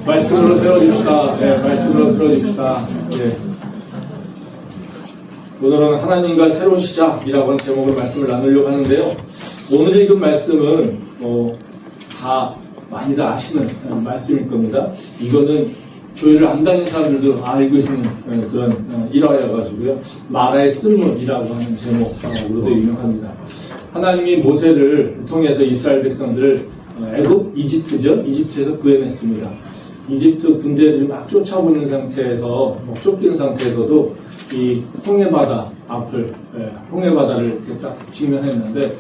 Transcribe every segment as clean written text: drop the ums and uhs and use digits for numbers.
말씀으로 세워줍시다. 네, 말씀으로 세워줍시다. 예. 오늘은 하나님과 새로운 시작이라고 하는 제목으로 말씀을 나누려고 하는데요. 오늘 읽은 말씀은 다 많이들 아시는 말씀일 겁니다. 이거는 교회를 안 다니는 사람들도 알고 있는 그런 일화여가지고요. 마라의 쓴물이라고 하는 제목으로도 유명합니다. 하나님이 모세를 통해서 이스라엘 백성들을 애굽, 이집트에서 구해냈습니다. 이집트 군대들이 막 쫓아오고 있는 상태에서, 쫓기는 상태에서도 이 홍해바다 앞을, 홍해바다를 이렇게 딱 직면했는데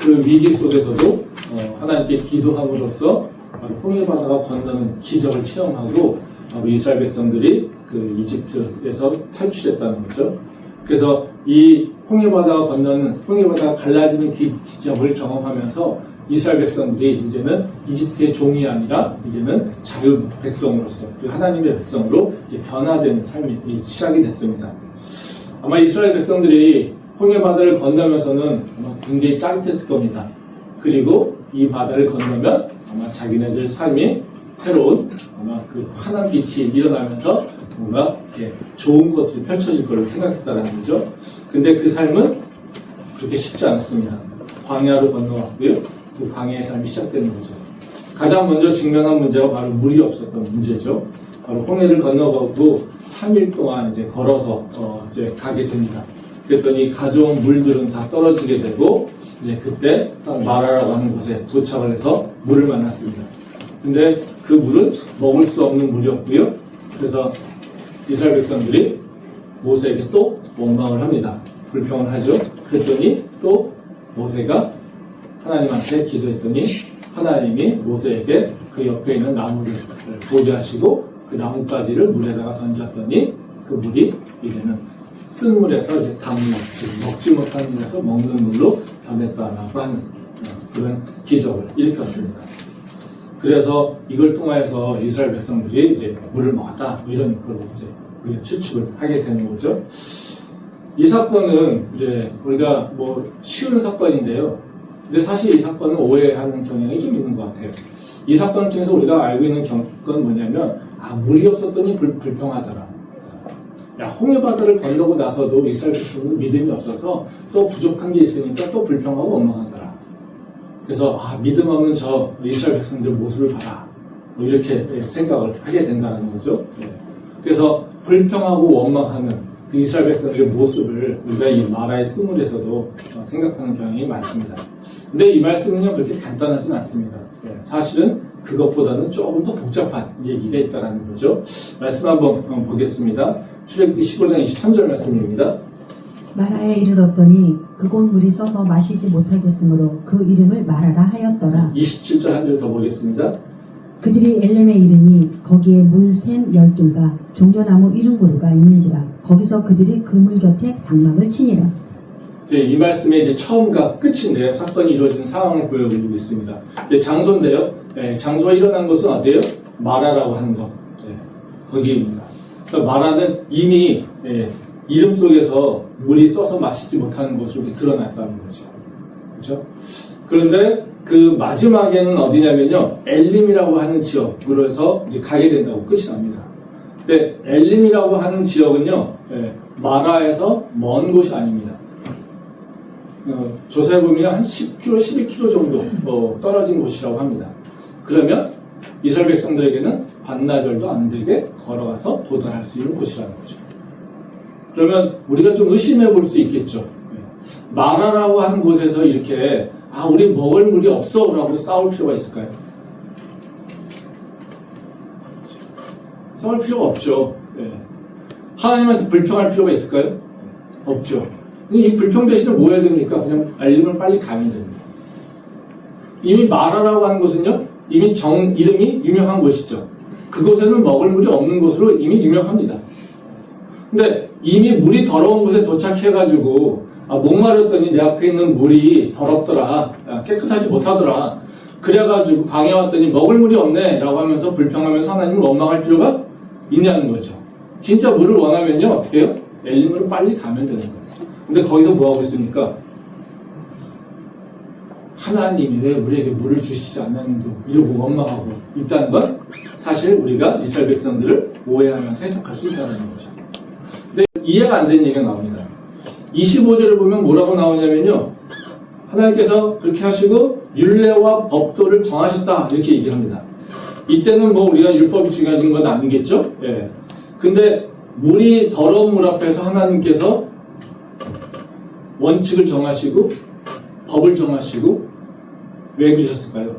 그 위기 속에서도 하나님께 기도함으로써 홍해바다가 건너는 기적을 체험하고 이스라엘 백성들이 그 이집트에서 탈출했다는 거죠. 그래서 이 홍해바다가 갈라지는 기적을 경험하면서 이스라엘 백성들이 이제는 이집트의 종이 아니라 이제는 자유 백성으로서 하나님의 백성으로 이제 변화된 삶이 시작이 됐습니다. 아마 이스라엘 백성들이 홍해바다를 건너면서는 아마 굉장히 짜릿했을 겁니다. 그리고 이 바다를 건너면 아마 자기네들 삶이 새로운 아마 그 환한 빛이 일어나면서 뭔가 이렇게 좋은 것들이 펼쳐질 거라고 생각했다는 거죠. 근데 그 삶은 그렇게 쉽지 않았습니다. 광야로 건너왔고요. 그 광야의 삶이 시작되는 거죠. 가장 먼저 직면한 문제가 바로 물이 없었던 문제죠. 바로 홍해를 건너가고 3일 동안 이제 걸어서 이제 가게 됩니다. 그랬더니 가져온 물들은 다 떨어지게 되고 이제 그때 마라라고 하는 곳에 도착을 해서 물을 만났습니다. 근데 그 물은 먹을 수 없는 물이었고요. 그래서 이스라엘 백성들이 모세에게 또 원망을 합니다. 불평을 하죠. 그랬더니 또 모세가 하나님한테 기도했더니 하나님이 모세에게 그 옆에 있는 나무를 보게 하시고 그 나뭇가지를 물에다가 던졌더니 그 물이 이제는 쓴 물에서 이제 단물, 즉 먹지 못한 물에서 먹는 물로 변했다라고 하는 그런 기적을 일으켰습니다. 그래서 이걸 통해서 이스라엘 백성들이 이제 물을 먹었다 이런 걸로 이제 우리가 추측을 하게 되는 거죠. 이 사건은 이제 우리가 쉬운 사건인데요. 근데 사실 이 사건은 오해하는 경향이 좀 있는 것 같아요. 이 사건을 통해서 우리가 알고 있는 건 뭐냐면, 물이 없었더니 불평하더라. 홍해바다를 건너고 나서도 이스라엘 백성은 믿음이 없어서 또 부족한 게 있으니까 또 불평하고 원망하더라. 그래서 믿음 없는 저 이스라엘 백성들의 모습을 봐라. 이렇게 생각을 하게 된다는 거죠. 그래서 불평하고 원망하는 그 이스라엘 백성들의 모습을 우리가 이 마라의 쓴물에서도 생각하는 경향이 많습니다. 근데 이 말씀은요 그렇게 간단하진 않습니다. 사실은 그것보다는 조금 더 복잡한 얘기가 있다는 거죠. 말씀 한번 보겠습니다. 출애굽기 15장 23절 말씀입니다. 마라에 이르렀더니 그곳 물이 써서 마시지 못하겠으므로 그 이름을 마라라 하였더라. 27절 한 절 더 보겠습니다. 그들이 엘렘에 이르니 거기에 물샘 12가 종려나무 70그루가 있는지라 거기서 그들이 그 물 곁에 장막을 치니라. 이 말씀의 이제 처음과 끝인데요. 사건이 이루어지는 상황을 보여드리고 있습니다. 장소인데요. 장소가 일어난 곳은 어디예요? 마라라고 하는 것. 거기입니다. 그래서 마라는 이미 이름 속에서 물이 써서 마시지 못하는 곳으로 드러났다는 거죠. 그렇죠? 그런데 그 마지막에는 어디냐면요. 엘림이라고 하는 지역으로 해서 이제 가게 된다고 끝이 납니다. 근데 엘림이라고 하는 지역은요. 마라에서 먼 곳이 아닙니다. 조사해 보면 한 10km, 11km 정도 떨어진 곳이라고 합니다. 그러면 이스라엘 백성들에게는 반나절도 안 되게 걸어가서 도달할 수 있는 곳이라는 거죠. 그러면 우리가 좀 의심해 볼 수 있겠죠. 마라라고 하는 곳에서 이렇게 우리 먹을 물이 없어 라고 싸울 필요가 있을까요? 싸울 필요가 없죠. 하나님한테 불평할 필요가 있을까요? 없죠. 이 불평 대신에 뭐 해야 됩니까? 그냥 엘림을 빨리 가면 됩니다. 이미 마라라고 하는 곳은요, 이미 이름이 유명한 곳이죠. 그곳에는 먹을 물이 없는 곳으로 이미 유명합니다. 근데 이미 물이 더러운 곳에 도착해가지고, 목마르더니 내 앞에 있는 물이 더럽더라, 깨끗하지 못하더라. 그래가지고 광야 왔더니 먹을 물이 없네, 라고 하면서 불평하면서 하나님을 원망할 필요가 있냐는 거죠. 진짜 물을 원하면요, 어떻게 해요? 엘림으로 빨리 가면 되는 거예요. 근데 거기서 뭐 하고 있습니까? 하나님이 왜 우리에게 물을 주시지 않는도 이러고 원망하고 있다는 건 사실 우리가 이스라엘 백성들을 오해하면서 해석할 수 있다는 거죠. 근데 이해가 안 되는 얘기가 나옵니다. 25절을 보면 뭐라고 나오냐면요. 하나님께서 그렇게 하시고 율례와 법도를 정하셨다 이렇게 얘기합니다. 이때는 뭐 우리가 율법이 중요해진 건 아니겠죠? 예. 근데 물이 더러운 물 앞에서 하나님께서 원칙을 정하시고 법을 정하시고 왜 그러셨을까요?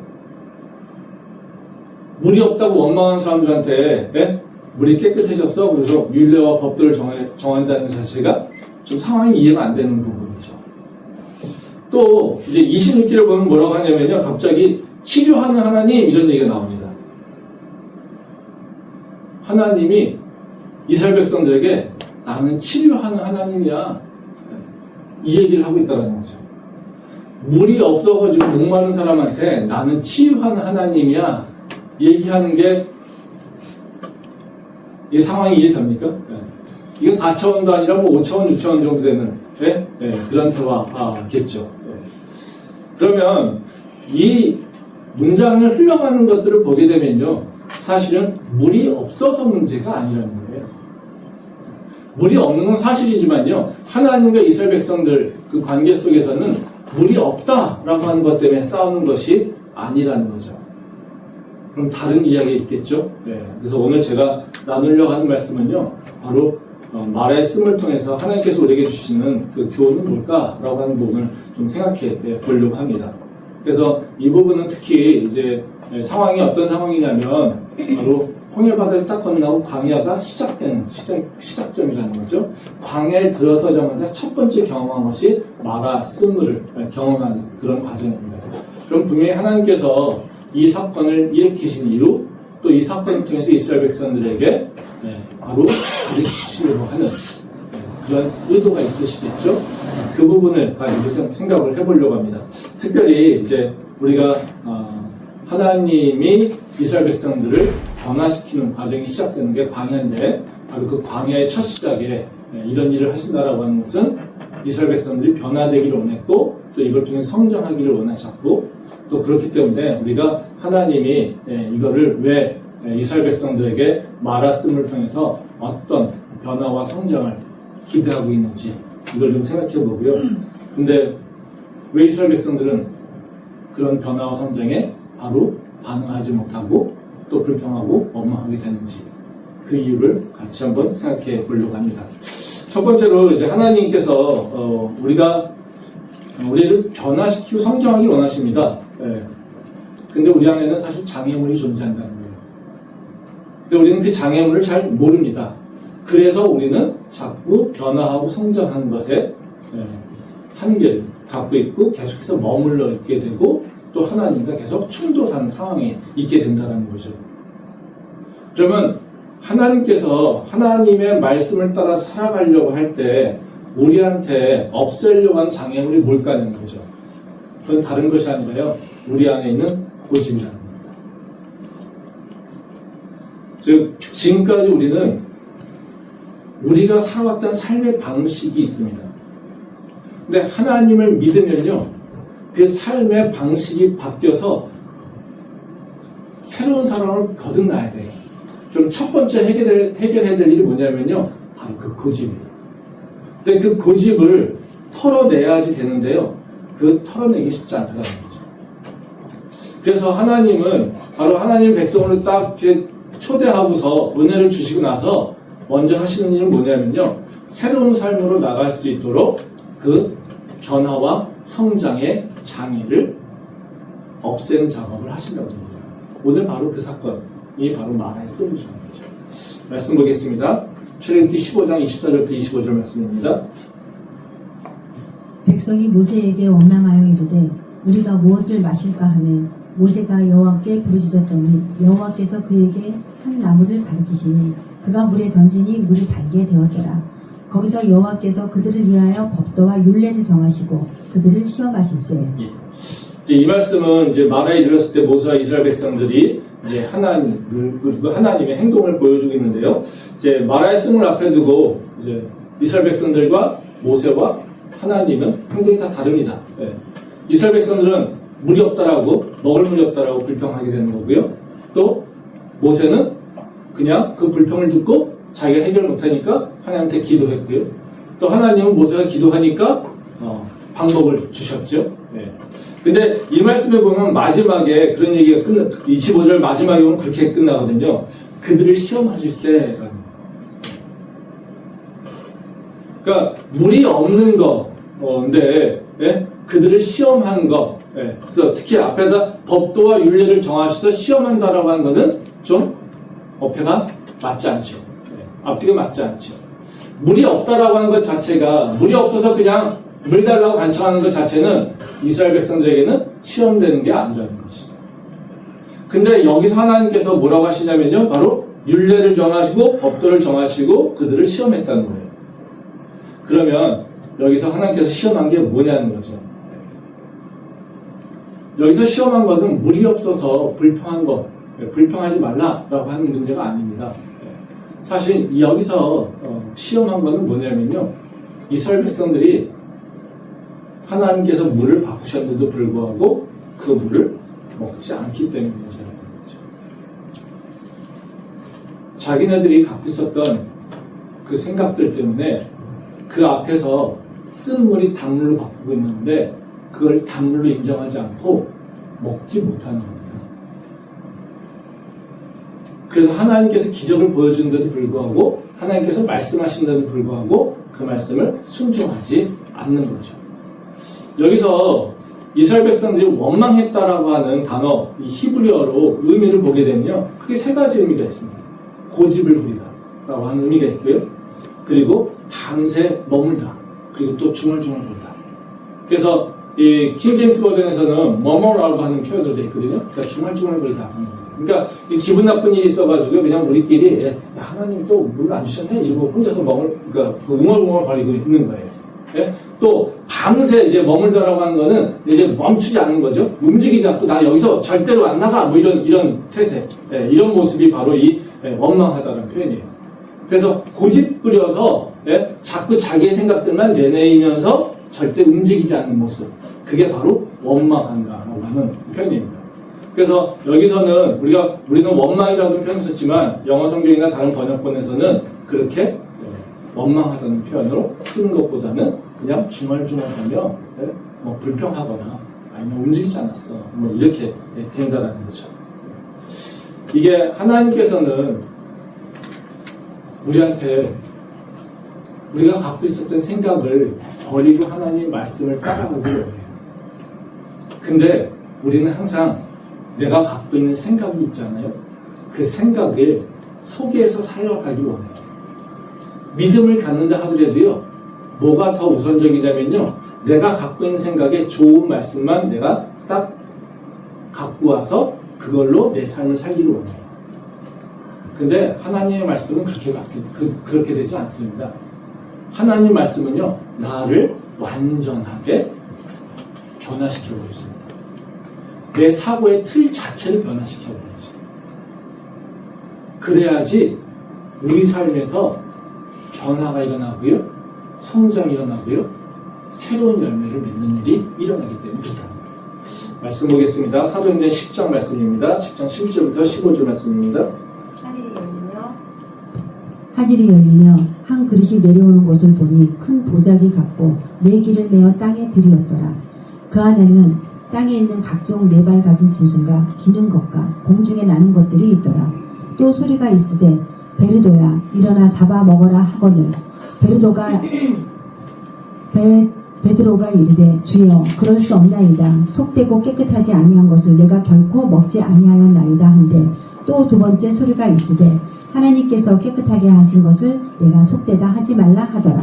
물이 없다고 원망하는 사람들한테 예? 물이 깨끗해졌어? 그래서 율례와 법도를 정한다는 자체가 좀 상황이 이해가 안 되는 부분이죠. 또 이제 26기를 보면 뭐라고 하냐면요. 갑자기 치료하는 하나님 이런 얘기가 나옵니다. 하나님이 이스라엘 백성들에게 나는 치료하는 하나님이야. 이 얘기를 하고 있다는 거죠. 물이 없어가지고 목마른 사람한테 나는 치유하는 하나님이야. 얘기하는 게 이 상황이 이해됩니까? 이건 4차원도 아니라 뭐 5차원, 6차원 정도 되는 그런 대화겠죠. 그러면 이 문장을 흘러가는 것들을 보게 되면요. 사실은 물이 없어서 문제가 아니라는 거예요. 물이 없는 건 사실이지만요. 하나님과 이스라엘 백성들 그 관계 속에서는 물이 없다라고 하는 것 때문에 싸우는 것이 아니라는 거죠. 그럼 다른 이야기가 있겠죠? 그래서 오늘 제가 나누려고 하는 말씀은요. 바로 말의 씀을 통해서 하나님께서 우리에게 주시는 그 교훈은 뭘까라고 하는 부분을 좀 생각해 보려고 합니다. 그래서 이 부분은 특히 이제 상황이 어떤 상황이냐면 바로 홍해바다를 딱 건너고 광야가 시작되는 시작점이라는 거죠. 광야에 들어서자마자 첫 번째 경험한 것이 마라 스물을 경험하는 그런 과정입니다. 그럼 분명히 하나님께서 이 사건을 일으키신 이후 또 이 사건을 통해서 이스라엘 백성들에게 바로 가르치시려고 하는 그런 의도가 있으시겠죠. 그 부분을 가지고 생각을 해보려고 합니다. 특별히 이제 우리가 하나님이 이스라엘 백성들을 변화시키는 과정이 시작되는 게 광야인데 바로 그 광야의 첫 시작에 이런 일을 하신다라고 하는 것은 이스라엘 백성들이 변화되기를 원했고 또 이걸 통해 성장하기를 원하셨고 또 그렇기 때문에 우리가 하나님이 이거를 왜 이스라엘 백성들에게 말씀을 통해서 어떤 변화와 성장을 기대하고 있는지 이걸 좀 생각해 보고요. 근데 왜 이스라엘 백성들은 그런 변화와 성장에 바로 반응하지 못하고 또 불평하고 원망하게 되는지 그 이유를 같이 한번 생각해 보려고 합니다. 첫 번째로 이제 하나님께서 우리를 변화시키고 성장하기 원하십니다. 근데 우리 안에는 사실 장애물이 존재한다는 거예요. 근데 우리는 그 장애물을 잘 모릅니다. 그래서 우리는 자꾸 변화하고 성장하는 것에 한계를 갖고 있고 계속해서 머물러 있게 되고 또 하나님과 계속 충돌하는 상황에 있게 된다는 거죠. 그러면 하나님께서 하나님의 말씀을 따라 살아가려고 할 때 우리한테 없애려고 하는 장애물이 뭘까라는 거죠. 그건 다른 것이 아니라요. 우리 안에 있는 고집이라는 겁니다. 즉 지금까지 우리가 살아왔던 삶의 방식이 있습니다. 근데 하나님을 믿으면요. 그 삶의 방식이 바뀌어서 새로운 사람을 거듭나야 돼요. 그럼 첫 번째 해결해야 될 일이 뭐냐면요. 바로 그 고집이에요. 근데 그 고집을 털어내야지 되는데요. 그 털어내기 쉽지 않다는 거죠. 그래서 하나님은 바로 하나님 백성을 딱 초대하고서 은혜를 주시고 나서 먼저 하시는 일은 뭐냐면요. 새로운 삶으로 나갈 수 있도록 그 변화와 성장의 장애를 없애는 작업을 하신다고 합니다. 오늘 바로 그 사건이 바로 마라의 씀을 전하는 거죠. 말씀 보겠습니다. 출애굽기 15장 24절부터 25절 말씀입니다. 백성이 모세에게 원망하여 이르되 우리가 무엇을 마실까 하며 모세가 여호와께 부르짖었더니 여호와께서 그에게 한 나무를 가리키시니 그가 물에 던지니 물이 달게 되었더라. 거기서 여호와께서 그들을 위하여 법도와 율례를 정하시고 그들을 시험하실세. 이 말씀은 이제 마라에 이르렀을 때 모세와 이스라엘 백성들이 이제 하나님의 행동을 보여주고 있는데요. 이제 마라의 씀을 앞에 두고 이제 이스라엘 백성들과 모세와 하나님은 행동이 다 다릅니다. 이스라엘 백성들은 물이 없다라고, 먹을 물이 없다라고 불평하게 되는 거고요. 또 모세는 그냥 그 불평을 듣고 자기가 해결 못하니까 하나님한테 기도했고요. 또 하나님은 모세가 기도하니까 방법을 주셨죠. 네. 근데 이 말씀에 보면 마지막에 그런 얘기가 25절 마지막에 보면 그렇게 끝나거든요. 그들을 시험하실세. 그러니까 물이 없는 거인데 그들을 시험한 거. 그래서 특히 앞에다 법도와 율례를 정하셔서 시험한다라고 하는 거는 좀 어폐가 맞지 않죠. 앞뒤가 맞지 않죠. 물이 없다라고 하는 것 자체가 물이 없어서 그냥 물 달라고 간청하는 것 자체는 이스라엘 백성들에게는 시험되는 게 아니라는 것이죠. 근데 여기서 하나님께서 뭐라고 하시냐면요. 바로 율례를 정하시고 법도를 정하시고 그들을 시험했다는 거예요. 그러면 여기서 하나님께서 시험한 게 뭐냐는 거죠. 여기서 시험한 것은 물이 없어서 불평한 것, 불평하지 말라라고 하는 문제가 아닙니다. 사실 여기서 시험한 것은 뭐냐면요. 이스라엘 백성들이 하나님께서 물을 바꾸셨는데도 불구하고 그 물을 먹지 않기 때문에 문제라는 거죠. 자기네들이 갖고 있었던 그 생각들 때문에 그 앞에서 쓴 물이 단물로 바꾸고 있는데 그걸 단물로 인정하지 않고 먹지 못하는 겁니다. 그래서 하나님께서 기적을 보여준데도 불구하고 하나님께서 말씀하신데도 불구하고 그 말씀을 순종하지 않는 거죠. 여기서 이스라엘 백성들이 원망했다라고 하는 단어, 이 히브리어로 의미를 보게 되면요. 크게 세 가지 의미가 있습니다. 고집을 부리다라고 하는 의미가 있고요. 그리고 밤새 머물다. 그리고 또 중얼중얼 거리다. 그래서 이 킹제임스 버전에서는 머머라고 하는 표현으로 되어 있거든요. 그러니까 중얼중얼거리다. 그러니까 기분 나쁜 일이 있어가지고 그냥 우리끼리 야, 하나님 또 물 안 주셨네? 이러고 혼자서 그러니까 웅얼웅얼거리고 있는 거예요. 예? 또 밤새 이제 머물다라고 하는 거는 이제 멈추지 않는 거죠. 움직이지 않고 나 여기서 절대로 안 나가. 뭐 이런 태세, 이런 모습이 바로 이 원망하다는 표현이에요. 그래서 고집 부려서 자꾸 자기의 생각들만 내내이면서 절대 움직이지 않는 모습. 그게 바로 원망한다라고 하는 표현입니다. 그래서 여기서는 우리는 원망이라는 표현을 썼지만 영어 성경이나 다른 번역본에서는 그렇게 원망하다는 표현으로 쓰는 것보다는 그냥 중얼중얼하며 뭐 불평하거나 아니면 움직이지 않았어. 뭐 이렇게 된다는 거죠. 이게 하나님께서는 우리한테 우리가 갖고 있었던 생각을 버리고 하나님의 말씀을 따라가기를 원해요. 근데 우리는 항상 내가 갖고 있는 생각이 있잖아요. 그 생각을 속에서 살려가기 원해요. 믿음을 갖는다 하더라도요. 뭐가 더 우선적이냐면요. 내가 갖고 있는 생각에 좋은 말씀만 내가 딱 갖고 와서 그걸로 내 삶을 살기를 원해요. 근데 하나님의 말씀은 그렇게 되지 않습니다. 하나님 말씀은요. 나를 완전하게 변화시켜버리십니다. 내 사고의 틀 자체를 변화시켜버리죠. 그래야지 우리 삶에서 변화가 일어나고요. 성장이 일어나고요. 새로운 열매를 맺는 일이 일어나기 때문에 그렇다. 말씀 보겠습니다. 사도행전 10장 말씀입니다. 10장 11절부터 15절 말씀입니다. 하늘이 열리며 한 그릇이 내려오는 것을 보니 큰 보자기 같고 네 길을 메어 땅에 들이었더라. 그 안에는 땅에 있는 각종 네 발 가진 짐승과 기는 것과 공중에 나는 것들이 있더라. 또 소리가 있으되 베르도야 일어나 잡아 먹어라 하거늘 베드로가 이르되 주여 그럴 수 없나이다. 속되고 깨끗하지 아니한 것을 내가 결코 먹지 아니하였나이다 한데 또 두 번째 소리가 있으되 하나님께서 깨끗하게 하신 것을 내가 속되다 하지 말라 하더라.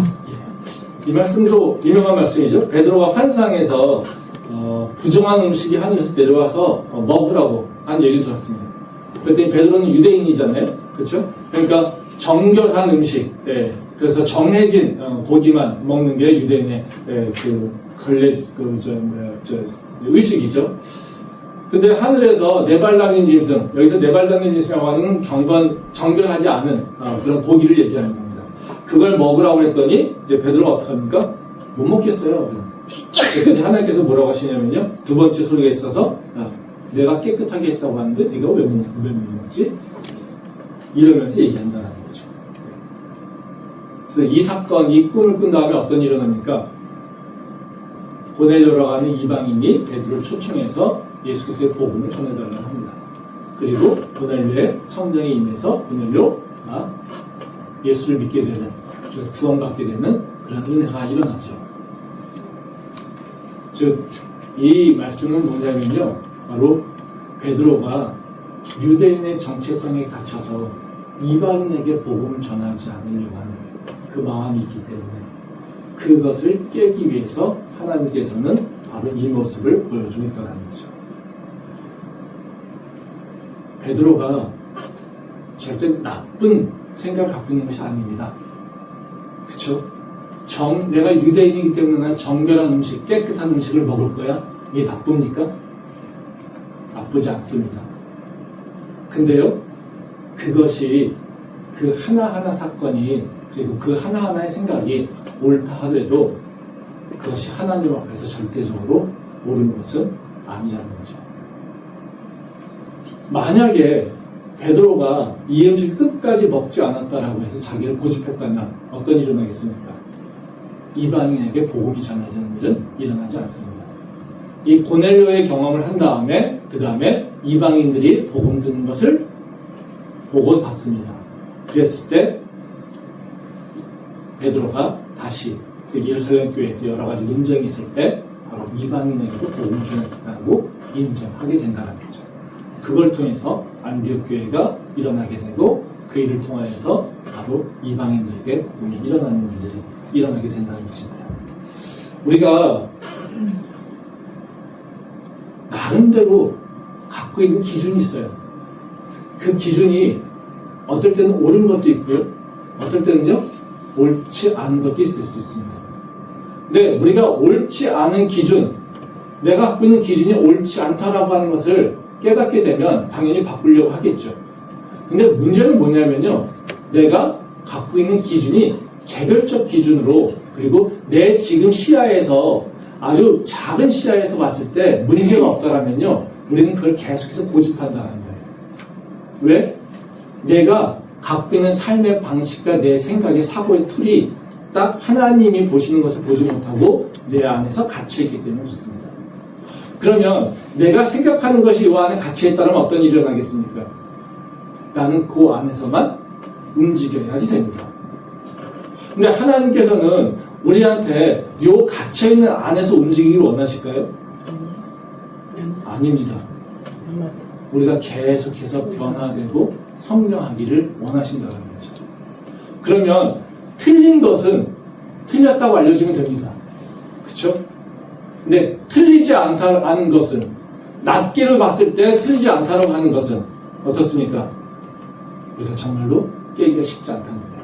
이 말씀도 유명한 말씀이죠. 베드로가 환상에서 부정한 음식이 하늘에서 내려와서 먹으라고 한 얘기를 들었습니다. 그랬더니 베드로는 유대인이잖아요. 그렇죠? 그러니까 정결한 음식, 그래서 정해진 고기만 먹는 게 유대인의 의식이죠. 근데 하늘에서 네 발 달린 짐승, 여기서 네 발 달린 짐승이라고 하는 정결하지 않은 그런 고기를 얘기하는 겁니다. 그걸 먹으라고 했더니 이제 베드로가 어떡합니까? 못 먹겠어요. 그랬더니 하나님께서 뭐라고 하시냐면요. 두 번째 소리가 있어서 야, 내가 깨끗하게 했다고 하는데 네가 왜 먹지? 이러면서 얘기한다는 거죠. 그래서 이 사건, 이 꿈을 꾼 다음에 어떤 일이 일어납니까? 고넬료라고 하는 이방인이 베드로를 초청해서 예수 그리스도의 복음을 전해달라고 합니다. 그리고 고넬료의 성령이 임해서 고넬료가 예수를 믿게 되는, 구원받게 되는 그런 은혜가 일어나죠. 즉, 이 말씀은 뭐냐면요. 바로 베드로가 유대인의 정체성에 갇혀서 이방인에게 복음을 전하지 않으려고 하는 그 마음이 있기 때문에 그것을 깨기 위해서 하나님께서는 바로 이 모습을 보여주고 있다는 거죠. 베드로가 절대 나쁜 생각을 갖고 있는 것이 아닙니다. 그렇죠? 내가 유대인이기 때문에 난 정결한 음식, 깨끗한 음식을 먹을 거야. 이게 나쁩니까? 나쁘지 않습니다. 근데요, 그것이 그 하나하나 사건이, 그리고 그 하나하나의 생각이 옳다 하더라도 그것이 하나님 앞에서 절대적으로 옳은 것은 아니라는 거죠. 만약에 베드로가 이 음식 끝까지 먹지 않았다라고 해서 자기를 고집했다면 어떤 일이 일어나겠습니까? 이방인에게 복음이 전해지는 일은 일어나지 않습니다. 이 고넬료의 경험을 한 다음에 그 다음에 이방인들이 복음 듣는 것을 보고 봤습니다. 그랬을 때 베드로가 다시 그 예루살렘 교회에서 여러 가지 논쟁이 있을 때 바로 이방인에게도 복음을 전했다고 인정하게 된다는 거죠. 그걸 통해서 안디옥 교회가 일어나게 되고 그 일을 통하여서 바로 이방인들에게 복음이 일어나는 일들이 일어나게 된다는 것입니다. 우리가 나름대로 갖고 있는 기준이 있어요. 그 기준이 어떨 때는 옳은 것도 있고요. 어떨 때는요, 옳지 않은 것도 있을 수 있습니다. 근데 우리가 옳지 않은 기준, 내가 갖고 있는 기준이 옳지 않다라고 하는 것을 깨닫게 되면 당연히 바꾸려고 하겠죠. 근데 문제는 뭐냐면요, 내가 갖고 있는 기준이 개별적 기준으로, 그리고 내 지금 시야에서 아주 작은 시야에서 봤을 때 문제가 없다라면요, 우리는 그걸 계속해서 고집한다는 거예요. 왜? 내가 갖고 있는 삶의 방식과 내 생각의 사고의 틀이 딱 하나님이 보시는 것을 보지 못하고 내 안에서 갇혀있기 때문에 그렇습니다. 그러면 내가 생각하는 것이 이 안에 갇혀있다면 어떤 일이 일어나겠습니까? 나는 그 안에서만 움직여야지 됩니다. 근데 하나님께서는 우리한테 요 갇혀있는 안에서 움직이기를 원하실까요? 아닙니다. 우리가 계속해서 변화되고 성장하기를 원하신다는 거죠. 그러면 틀린 것은 틀렸다고 알려주면 됩니다. 그렇죠? 근데 틀리지 않는 것은, 낱개로 봤을 때 틀리지 않다고 하는 것은 어떻습니까? 우리가 정말로 깨기가 쉽지 않다는 거예요.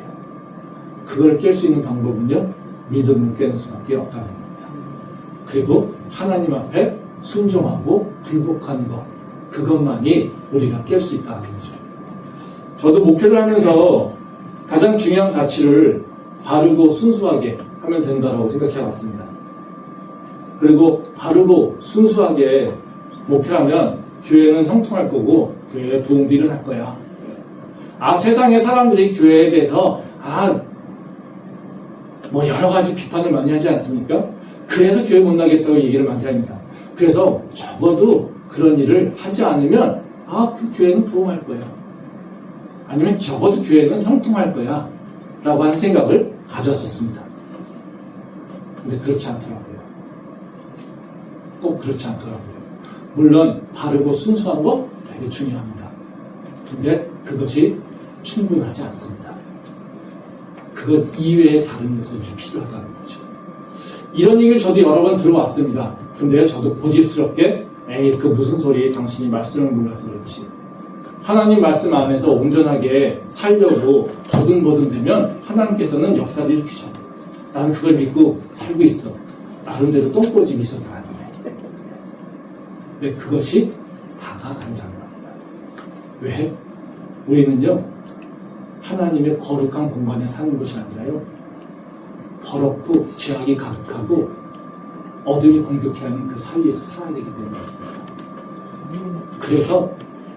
그걸 깰 수 있는 방법은요, 믿음을 깨는 수밖에 없다는 겁니다. 그리고 하나님 앞에 순종하고 굴복하는 것, 그것만이 우리가 깰 수 있다는 거죠. 저도 목회를 하면서 가장 중요한 가치를 바르고 순수하게 하면 된다고 생각해 왔습니다. 그리고 바르고 순수하게 목회하면 교회는 형통할 거고 교회에 부흥도 일어날 거야. 세상의 사람들이 교회에 대해서 뭐 여러 가지 비판을 많이 하지 않습니까? 그래서 교회 못 나겠다고 얘기를 많이 합니다. 그래서 적어도 그런 일을 하지 않으면 그 교회는 부흥할 거야. 아니면 적어도 교회는 형통할 거야 라고 하는 생각을 가졌었습니다. 근데 그렇지 않더라고요. 꼭 그렇지 않더라고요. 물론 바르고 순수한 거 되게 중요합니다. 근데 그것이 충분하지 않습니다. 그것 이외에 다른 요소들이 필요하다는 거죠. 이런 얘기를 저도 여러 번 들어왔습니다. 근데 저도 고집스럽게 그 무슨 소리, 당신이 말씀을 몰라서 그렇지. 하나님 말씀 안에서 온전하게 살려고 버둥버둥되면 하나님께서는 역사를 일으키셔. 나는 그걸 믿고 살고 있어. 나름대로 똥꼬집이 있어도 안 돼. 근데 그것이 다가 아니라는 겁니다. 왜? 우리는요, 하나님의 거룩한 공간에 사는 것이 아니라요, 더럽고 죄악이 가득하고 어둠이 공격하는 그 사이에서 살아야 되기 때문이었습니다. 그래서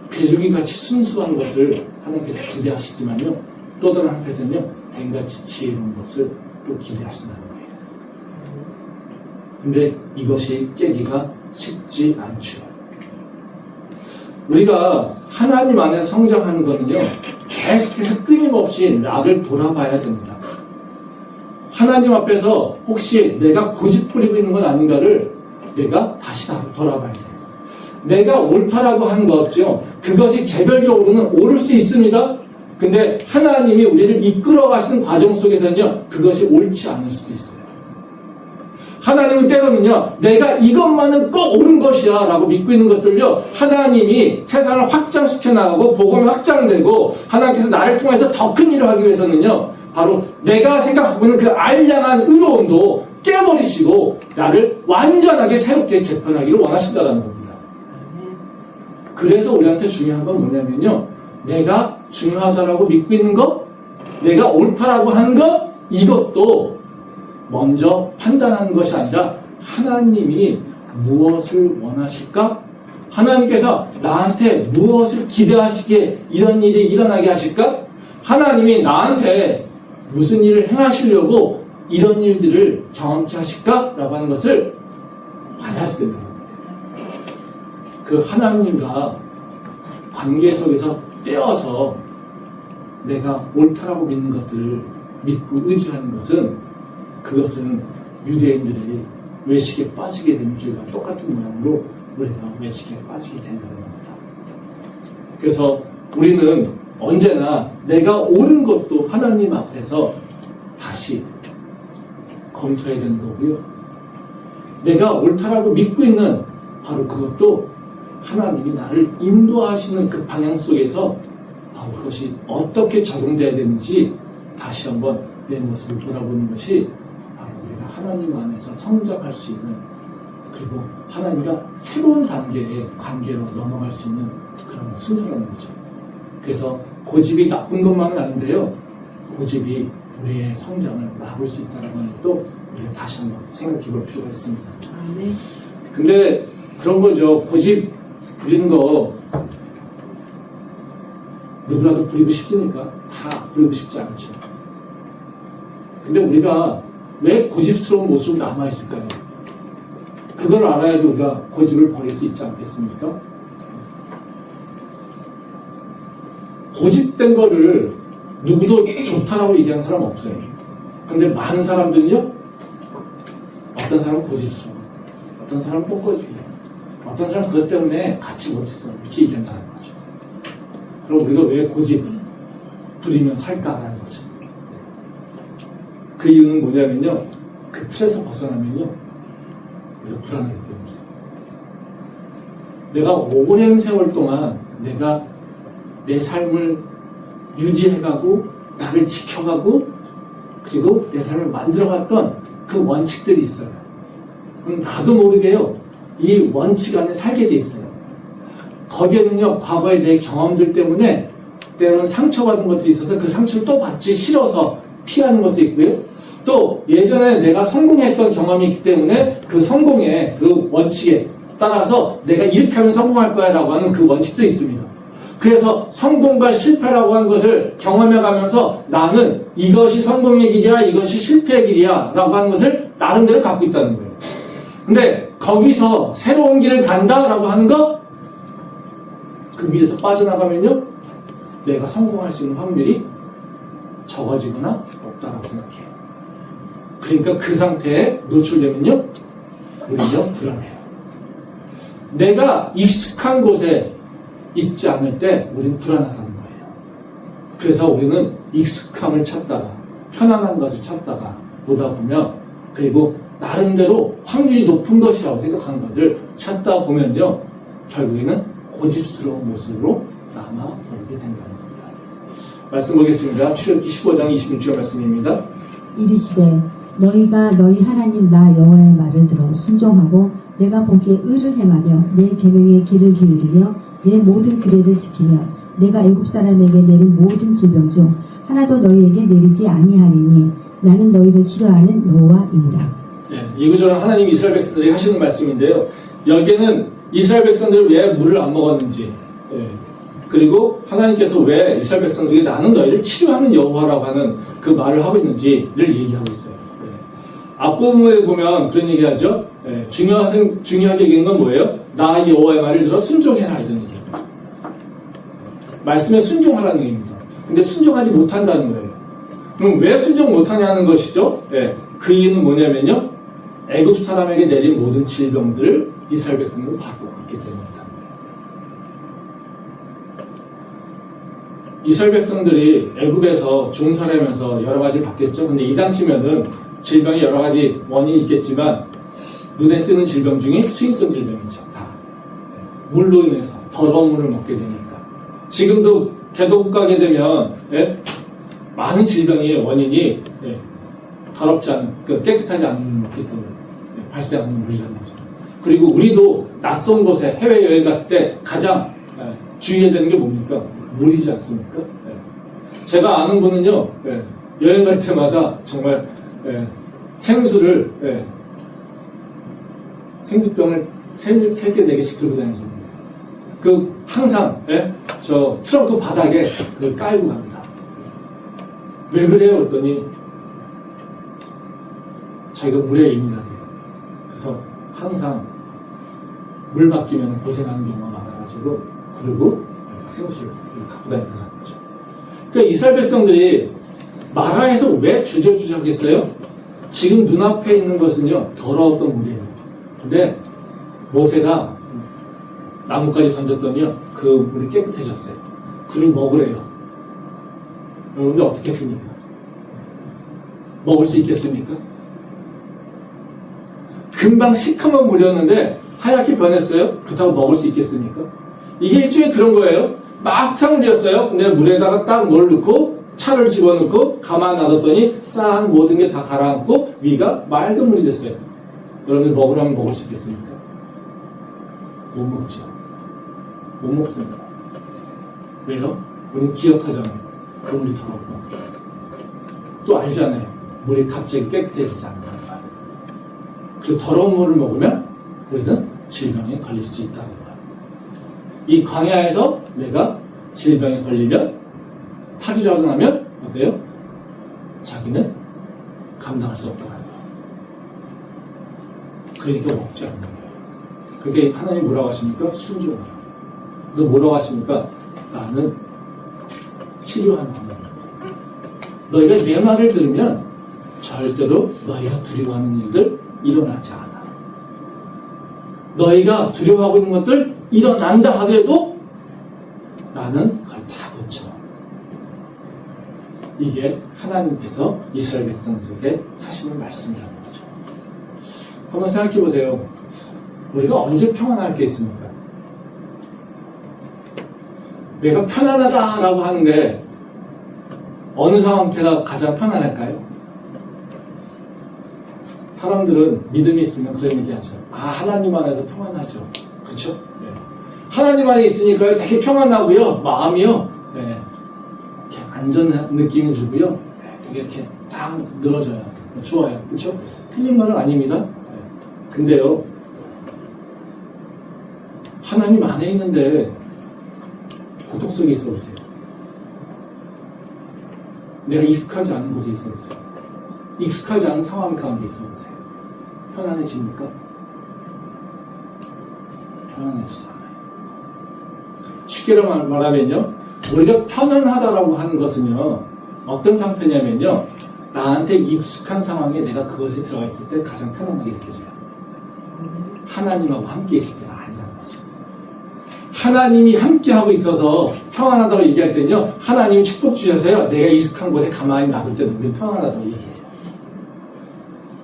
괴력이같이 순수한 것을 하나님께서 기대하시지만요, 또 다른 한편에서는요, 뱀같이 지혜로운 것을 또 기대하신다는 거예요. 근데 이것이 깨기가 쉽지 않죠. 우리가 하나님 안에서 성장하는 거는요, 계속해서 끊임없이 나를 돌아봐야 됩니다. 하나님 앞에서 혹시 내가 고집부리고 있는 건 아닌가를 내가 다시 돌아봐야 돼요. 내가 옳다라고 한 거 없죠. 그것이 개별적으로는 옳을 수 있습니다. 근데 하나님이 우리를 이끌어 가시는 과정 속에서는요, 그것이 옳지 않을 수도 있어요. 하나님은 때로는요, 내가 이것만은 꼭 옳은 것이야 라고 믿고 있는 것들요, 하나님이 세상을 확장시켜 나가고 복음이 확장되고 하나님께서 나를 통해서 더 큰 일을 하기 위해서는요, 바로 내가 생각하고 있는 그 알량한 의로움도 깨버리시고 나를 완전하게 새롭게 재편하기를 원하신다는 겁니다. 그래서 우리한테 중요한 건 뭐냐면요, 내가 중요하다라고 믿고 있는 것, 내가 옳다라고 하는 것, 이것도 먼저 판단하는 것이 아니라 하나님이 무엇을 원하실까? 하나님께서 나한테 무엇을 기대하시기에 이런 일이 일어나게 하실까? 하나님이 나한테 무슨 일을 행하시려고 이런 일들을 경험케 하실까? 라고 하는 것을 봐야지 된다. 그 하나님과 관계 속에서 떼어서 내가 옳다라고 믿는 것들을 믿고 의지하는 것은, 그것은 유대인들이 외식에 빠지게 되는 길과 똑같은 모양으로 우리가 외식에 빠지게 된다는 겁니다. 그래서 우리는 언제나 내가 옳은 것도 하나님 앞에서 다시 검토해야 되는 거고요. 내가 옳다라고 믿고 있는 바로 그것도 하나님이 나를 인도하시는 그 방향 속에서 바로 그것이 어떻게 적용돼야 되는지 다시 한번 내 모습을 돌아보는 것이 바로 우리가 하나님 안에서 성장할 수 있는, 그리고 하나님과 새로운 단계의 관계로 넘어갈 수 있는 그런 순서라는 거죠. 그래서 고집이 나쁜 것만은 아닌데요, 고집이 우리의 성장을 막을 수 있다는 것도 우리가 다시 한번 생각해 볼 필요가 있습니다. 네. 근데 그런 거죠. 고집 부리는 거 누구라도 부리고 싶습니까? 다 부리고 싶지 않죠. 근데 우리가 왜 고집스러운 모습으로 남아있을까요? 그걸 알아야지 우리가 고집을 버릴 수 있지 않겠습니까? 고집된 거를 누구도 좋다라고 얘기하는 사람 없어요. 근데 많은 사람들은요, 어떤 사람은 고집스러워, 어떤 사람은 또 고집이에요, 어떤 사람은 그것 때문에 같이 못했어, 이렇게 얘기한다는 거죠. 그럼 우리가 왜 고집 부리면 살까라는 거죠. 그 이유는 뭐냐면요, 그 틀에서 벗어나면요, 우리가 불안하기 때문이었어요. 내가 오랜 세월 동안 내가 내 삶을 유지해가고 나를 지켜가고 그리고 내 삶을 만들어갔던 그 원칙들이 있어요. 그럼 나도 모르게요, 이 원칙 안에 살게 돼 있어요. 거기에는요, 과거의 내 경험들 때문에 때로는 상처받은 것들이 있어서 그 상처를 또 받지 싫어서 피하는 것도 있고요. 또 예전에 내가 성공했던 경험이 있기 때문에 그 성공의 그 원칙에 따라서 내가 이렇게 하면 성공할 거야 라고 하는 그 원칙도 있습니다. 그래서 성공과 실패라고 하는 것을 경험해 가면서 나는 이것이 성공의 길이야, 이것이 실패의 길이야 라고 하는 것을 나름대로 갖고 있다는 거예요. 근데 거기서 새로운 길을 간다라고 하는 것, 그 길에서 빠져나가면요, 내가 성공할 수 있는 확률이 적어지거나 없다라고 생각해요. 그러니까 그 상태에 노출되면요, 오히려 불안해요. 내가 익숙한 곳에 있지 않을 때 우리는 불안하다는 거예요. 그래서 우리는 익숙함을 찾다가 편안한 것을 찾다가 보다 보면, 그리고 나름대로 확률이 높은 것이라고 생각하는 것을 찾다 보면요, 결국에는 고집스러운 모습으로 남아버리게 된다는 겁니다. 말씀 보겠습니다. 출애굽기 15장 26절 말씀입니다. 이르시되 너희가 너희 하나님 나 여호와의 말을 들어 순종하고 내가 보기에 의를 행하며 내 계명의 귀를 기울이며 내 모든 규례를 지키며 내가 애굽 사람에게 내린 모든 질병 중 하나도 너희에게 내리지 아니하리니 나는 너희를 치료하는 여호와이니라. 네, 이구조는 하나님이 이스라엘 백성들이 하시는 말씀인데요. 여기에는 이스라엘 백성들이 왜 물을 안 먹었는지, 그리고 하나님께서 왜 이스라엘 백성들이 나는 너희를 치료하는 여호와라고 하는 그 말을 하고 있는지를 얘기하고 있어요. 앞부분에 보면 그런 얘기하죠. 중요하게 얘기하는 건 뭐예요? 나 여호와의 말을 들어 순종해라, 이런 얘기입니다. 말씀에 순종하라는 얘기입니다. 근데 순종하지 못한다는 거예요. 그럼 왜 순종 못하냐는 것이죠. 그 이유는 뭐냐면요, 애굽 사람에게 내린 모든 질병들을 이스라엘 백성들은 받고 있기 때문이다. 이스라엘 백성들이 애굽에서 종살이하면서 여러 가지 받겠죠. 근데 이 당시면은 질병이 여러 가지 원인이 있겠지만 눈에 띄는 질병 중에 수인성 질병이죠. 다 물로 인해서 더러운 물을 먹게 되니까. 지금도 개도국 가게 되면 많은 질병의 원인이 더럽지 않은, 깨끗하지 않은 물 먹기 때문에 발생하는 물이라는 거죠. 그리고 우리도 낯선 곳에 해외여행 갔을 때 가장 주의해야 되는 게 뭡니까? 물이지 않습니까? 제가 아는 분은요, 여행 갈 때마다 정말 생수를, 생수병을 3개, 4개씩 들고 다니는 분이 있어요. 그 항상 저 트렁크 바닥에 그걸 깔고 갑니다. 왜 그래요? 그랬더니 자기가 물에 예민하대요. 그래서 항상 물 맡기면 고생하는 경우가 많아가지고, 그리고 생수를 갖고 다닌다는 거죠. 그러니까 이스라엘 백성들이 마라에서 왜 주저주저하겠어요? 지금 눈앞에 있는 것은요, 더러웠던 물이에요. 근데 모세가 나뭇가지 던졌더니요, 그 물이 깨끗해졌어요. 그를 먹으래요. 여러분들 어떻게 했습니까? 먹을 수 있겠습니까? 금방 시커먼 물이었는데 하얗게 변했어요? 그렇다고 먹을 수 있겠습니까? 이게 일종의 그런 거예요. 막 탕물이었어요. 근데 물에다가 딱 뭘 넣고 차를 집어넣고 가만 놔뒀더니 싹 모든 게 다 가라앉고 위가 맑은 물이 됐어요. 여러분들 먹으라면 먹을 수 있겠습니까? 못 먹죠. 못 먹습니다. 왜요? 우리는 기억하잖아요. 그 물이 더럽고 또 알잖아요. 물이 갑자기 깨끗해지지 않는다는 말. 그리고 더러운 물을 먹으면 우리는 질병에 걸릴 수 있다는 거예요. 이 광야에서 내가 질병에 걸리면, 타기라도 나면 어때요? 자기는 감당할 수 없다는 거예요. 그러니까 먹지 않는 거예요. 그러니까 하나님 뭐라고 하십니까? 순종하라. 그래서 뭐라고 하십니까? 나는 치료하는 방법이다. 너희가 내 말을 들으면 절대로 너희가 두려워하는 일들 일어나지 않아. 너희가 두려워하고 있는 것들 일어난다 하더라도 나는 그걸 다 고쳐. 이게 하나님께서 이스라엘 백성들에게 하시는 말씀이라는 거죠. 한번 생각해 보세요. 우리가 언제 평안할 게 있습니까? 내가 편안하다라고 하는데 어느 상태가 가장 편안할까요? 사람들은 믿음이 있으면 그런 얘기 하죠. 하나님 안에서 평안하죠. 그렇죠? 네. 하나님 안에 있으니까 되게 평안하고요. 마음이요. 네. 이렇게 안전한 느낌이 들고요. 네. 되게 이렇게 딱 늘어져요. 좋아요. 그렇죠? 틀린 말은 아닙니다. 네. 근데요. 하나님 안에 있는데 고통 속에 있어 보세요. 내가 익숙하지 않은 곳에 있어 보세요. 익숙하지 않은 상황 가운데 있어 보세요. 편안해집니까? 편안해지지 않아요. 쉽게 말하면요, 우리가 편안하다라고 하는 것은요, 어떤 상태냐면요, 나한테 익숙한 상황에 내가 그것에 들어가 있을 때 가장 편안하게 느껴져요. 하나님하고 함께 있을 때는 아니라는 거죠. 하나님이 함께하고 있어서 평안하다고 얘기할 때는요, 하나님이 축복 주셔서요, 내가 익숙한 곳에 가만히 놔둘 때는 우리는 편안하다고 얘기해요.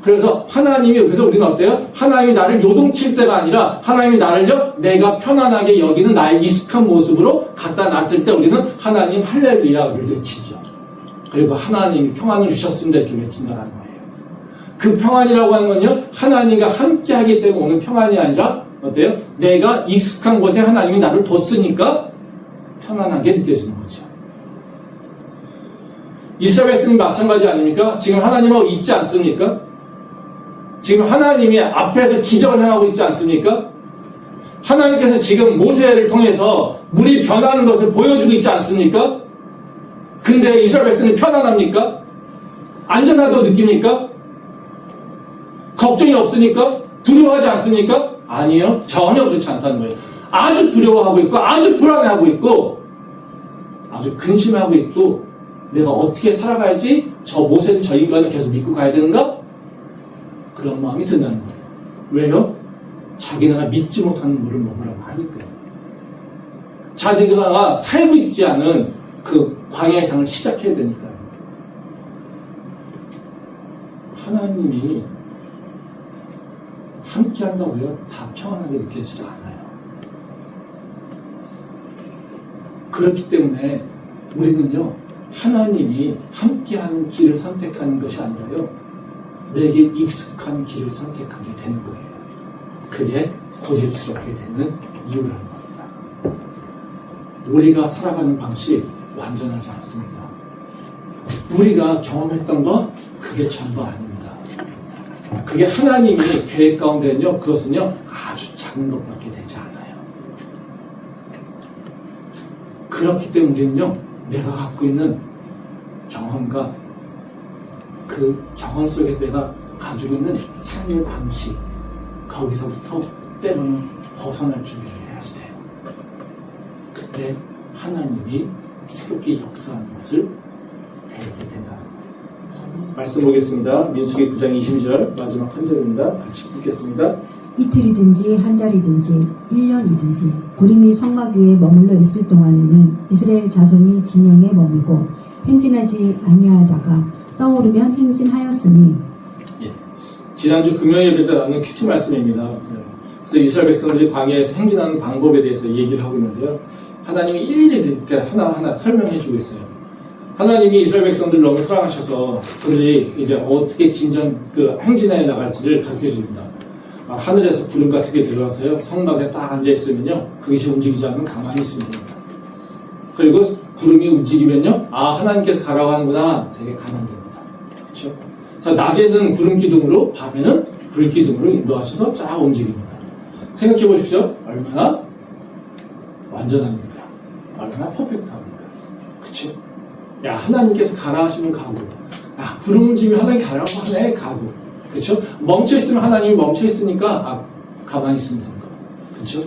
그래서 하나님이, 그래서 우리는 어때요? 하나님이 나를 요동칠 때가 아니라 하나님이 나를요, 내가 편안하게 여기는 나의 익숙한 모습으로 갖다 놨을 때 우리는 하나님 할렐루야를 외치죠. 그리고 하나님이 평안을 주셨습니다 이렇게 외친다는 거예요. 그 평안이라고 하는 건요, 하나님과 함께 하기 때문에 오는 평안이 아니라 어때요? 내가 익숙한 곳에 하나님이 나를 뒀으니까 편안하게 느껴지는 거죠. 이스라엘 백성이 마찬가지 아닙니까? 지금 하나님하고 있지 않습니까? 지금 하나님이 앞에서 기적을 행하고 있지 않습니까? 하나님께서 지금 모세를 통해서 물이 변하는 것을 보여주고 있지 않습니까? 근데 이스라엘 백성이 편안합니까? 안전하다고 느낍니까? 걱정이 없으니까? 두려워하지 않습니까? 아니요. 전혀 그렇지 않다는 거예요. 아주 두려워하고 있고, 아주 불안해하고 있고, 아주 근심하고 있고, 내가 어떻게 살아가야지 저 모세는 저 인간을 계속 믿고 가야 되는가? 그런 마음이 든다는 거예요. 왜요? 자기네가 믿지 못하는 물을 먹으라고 하니까요. 자기가 살고 있지 않은 그 광야의 삶을 시작해야 되니까요. 하나님이 함께 한다고요? 다 평안하게 느껴지지 않아요. 그렇기 때문에 우리는요, 하나님이 함께하는 길을 선택하는 것이 아니라요, 내게 익숙한 길을 선택하게 되는 거예요. 그게 고집스럽게 되는 이유라는 겁니다. 우리가 살아가는 방식 완전하지 않습니다. 우리가 경험했던 것, 그게 전부 아닙니다. 그게 하나님이 계획 가운데는요, 그것은요, 아주 작은 것밖에 되지 않아요. 그렇기 때문에 우리는요, 내가 갖고 있는 경험과 그 경험 속에 내가 가지고 있는 삶의 방식, 거기서부터 때로는 벗어날 준비를 해야지 돼요. 그때 하나님이 새롭게 역사하는 것을 배우게 된다는 거예요. 말씀 보겠습니다. 민수기 9장 20절 마지막 한 절입니다. 같이 읽겠습니다. 이틀이든지 한 달이든지 1년이든지 구름이 성막 위에 머물러 있을 동안에는 이스라엘 자손이 진영에 머물고 행진하지 아니하다가 떠오르면 행진하였으니. 예. 지난주 금요일 예배 때 나눈 큐티 말씀입니다. 그래서 이스라엘 백성들이 광야에서 행진하는 방법에 대해서 얘기를 하고 있는데요. 하나님이 일일이 이렇게 하나하나 설명해 주고 있어요. 하나님이 이스라엘 백성들을 너무 사랑하셔서 그들이 이제 어떻게 행진해 나갈지를 가르쳐 줍니다. 하늘에서 구름 같은 게 내려와서요, 성막에 딱 앉아있으면요, 그것이 움직이지 않으면 가만히 있으면 됩니다. 그리고 구름이 움직이면요, 하나님께서 가라고 하는구나, 되게 가만히 됩니다. 그렇죠? 그래서 낮에는 구름 기둥으로, 밤에는 불 기둥으로 인도하셔서 쫙 움직입니다. 생각해 보십시오. 얼마나 완전합니까? 얼마나 퍼펙트합니까? 그렇죠? 야, 하나님께서 가라 하시면 가고, 야, 구름 움직이면 하나님 가라고 하네, 가고. 그렇죠? 멈춰있으면 하나님이 멈춰있으니까 가만히 있으면 되는 거예요. 그렇죠?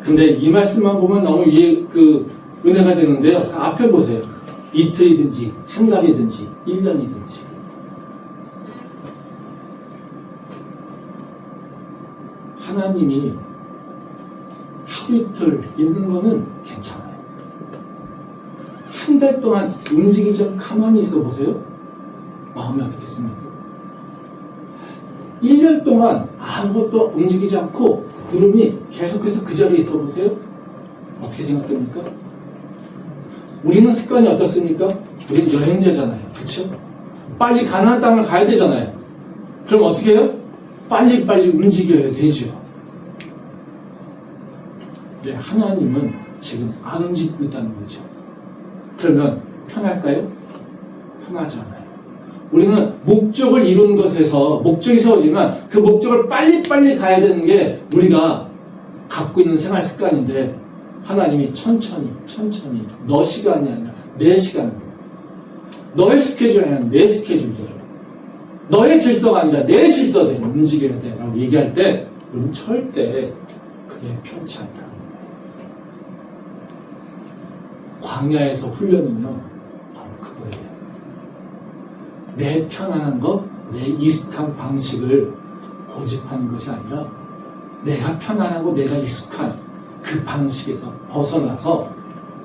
근데 이 말씀만 보면 너무 은혜가 되는데요. 그 앞에 보세요. 이틀이든지 한 달이든지 1년이든지 하나님이 하루 이틀 있는 거는 괜찮아요. 한 달 동안 움직이지 않고 가만히 있어 보세요. 마음이 어떻겠습니까? 1년 동안 아무것도 움직이지 않고 구름이 계속해서 그 자리에 있어 보세요. 어떻게 생각됩니까? 우리는 습관이 어떻습니까? 우리는 여행자잖아요. 그렇죠? 빨리 가나안 땅을 가야 되잖아요. 그럼 어떻게 해요? 빨리빨리 움직여야 되죠. 네, 하나님은 지금 안 움직이고 있다는 거죠. 그러면 편할까요? 편하지 않아요. 우리는 목적을 이루는 것에서 목적이 세워지면 그 목적을 빨리빨리 가야 되는 게 우리가 갖고 있는 생활 습관인데, 하나님이 천천히 너 시간이 아니라 내 시간입니다. 너의 스케줄이 아니라 내 스케줄대로, 너의 질서가 아니라 내 질서대로 움직여야 돼 라고 얘기할 때 우리는 절대 그게 편치 않다는 거예요. 광야에서 훈련은요, 바로 그거예요. 내 편안한 것, 내 익숙한 방식을 고집하는 것이 아니라 내가 편안하고 내가 익숙한 그 방식에서 벗어나서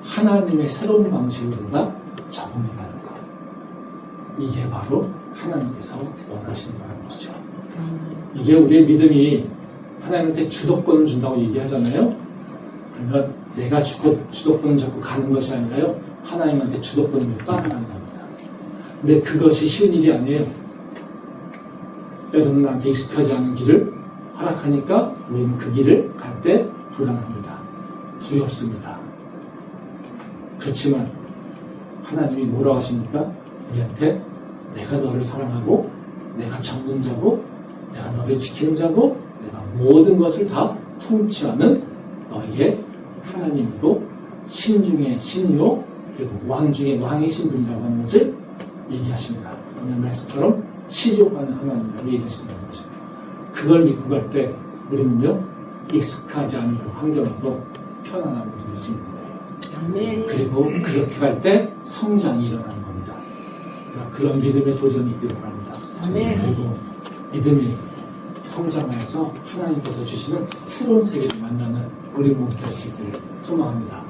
하나님의 새로운 방식으로 내가 적응해가는 것. 이게 바로 하나님께서 원하시는 거라는 거죠. 이게 우리의 믿음이 하나님한테 주도권을 준다고 얘기하잖아요. 그러면 내가 주도권을 잡고 가는 것이 아니라요, 하나님한테 주도권을 따라가는 겁니다. 근데 그것이 쉬운 일이 아니에요. 때로는 나한테 익숙하지 않은 길을 허락하니까 우리는 그 길을 갈 때 불안합니다. 두렵습니다. 그렇지만 하나님이 뭐라고 하십니까? 우리한테 내가 너를 사랑하고 내가 전문자고 내가 너를 지키는 자고 내가 모든 것을 다 통치하는 너희의 하나님이고 신중의 신이요 그리고 왕 중의 왕의 신분이라고 하는 것을 얘기하십니다. 오늘 말씀처럼 치료하는 하나님이라고 얘기하신다는 거죠. 그걸 믿고 갈 때 우리는요 익숙하지 않은 그 환경에도 편안함을 누릴 수 있는 거예요. 아멘. 그리고 그렇게 갈 때 성장이 일어나는 겁니다. 그러니까 그런 믿음의 도전이 있기를 바랍니다. 아멘. 그리고 믿음이 성장하여서 하나님께서 주시는 새로운 세계를 만나는 우리 모두 될 수 있기를 소망합니다.